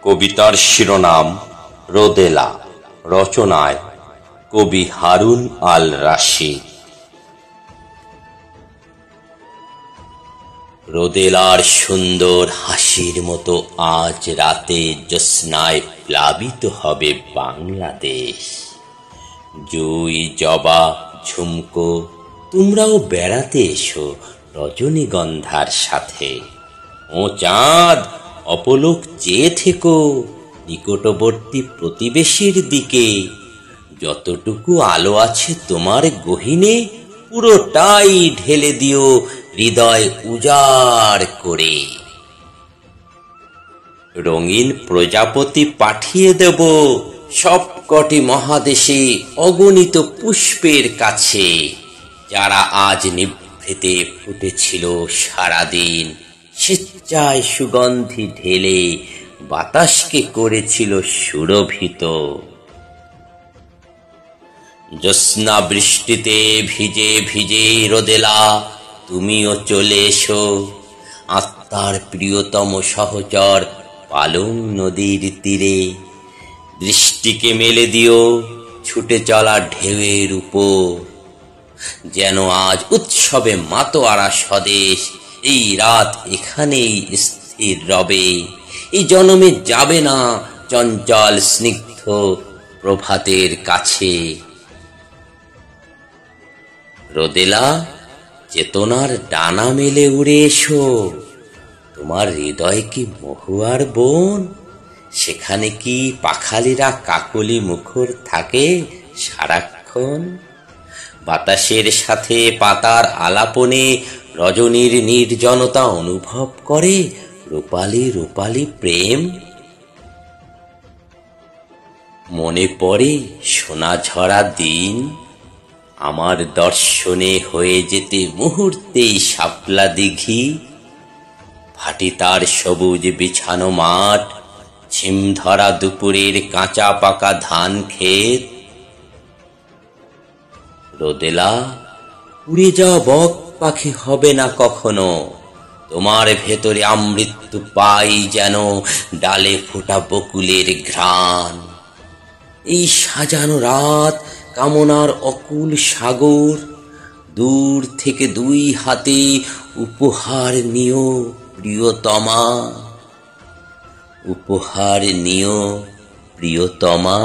কবিতার শিরোনাম রোদেলা, রচনায় কবি হারুন আল রাশিদ। রোদেলার সুন্দর হাসির মতো আজ রাতে জ্যোৎস্নায় প্লাবিত হবে বাংলাদেশ। জুই, জবা, ঝুমকো, তোমরাও বেড়াতে এসো রজনীগন্ধার সাথে। ও চাঁদ, অপলক চেয়ে থেকো নিকটবর্তী প্রতিবেশীর দিকে। যতটুকু আলো আছে তোমার গহীনে, পুরোটাই ঢেলে দিও হৃদয় উজাড় করে। রঙিন প্রজাপতি পাঠিয়ে দেব সবকটি মহাদেশে অগণিত পুষ্পের কাছে, যারা আজ নিভৃতে ফুটেছিল সারাদিন, স্বেচ্ছায় সুগন্ধি ঢেলে বাতাসকে করেছিল সুরভিত। জ্যোৎস্না বৃষ্টিতে ভিজে ভিজে রোদেলা, তুমিও চলে এসো আত্মার প্রিয়তম সহচর পালং নদীর তীরে। দৃষ্টিকে মেলে দিও ছুটে চলা ঢেউয়ের উপর, যেন আজ উৎসবে মাতোয়ারা স্বদেশ এই রাত এখানেই স্থির রবে। এই জনমে যাবে না চঞ্চল স্নিগ্ধ প্রভাতের কাছে। রোদেলা, চেতনার ডানা মেলে উড়ে এসো। তোমার হৃদয় কি মহুয়ার বন? সেখানে কি পাখালিরা কাকলি মুখর থাকে সারাক্ষণ? বাতাসের সাথে পাতার আলাপনে রজনীর নির্জনতা অনুভব করে রূপালী রূপালী প্রেম। মনে পড়ে সোনা ঝরা দিন, আমার দর্শনে হয়ে যেতে মুহূর্তেই শাপলা দিঘি। ভাটি তার সবুজ বিছানো মাঠ, ঝিম ধরা দুপুরের কাঁচা পাকা ধান ক্ষেত। রোদেলা, উড়ে যাওয়া বক পাখি হবে না কখনো। তোমার ভেতরে আমৃত্যু পাই যেন ডালে ফোটা বকুলের ঘ্রাণ। এই সাজানো রাত কামনার অকুল সাগর, দূর থেকে দুই হাতে উপহার নিও প্রিয়তমা, উপহার নিও প্রিয়তমা।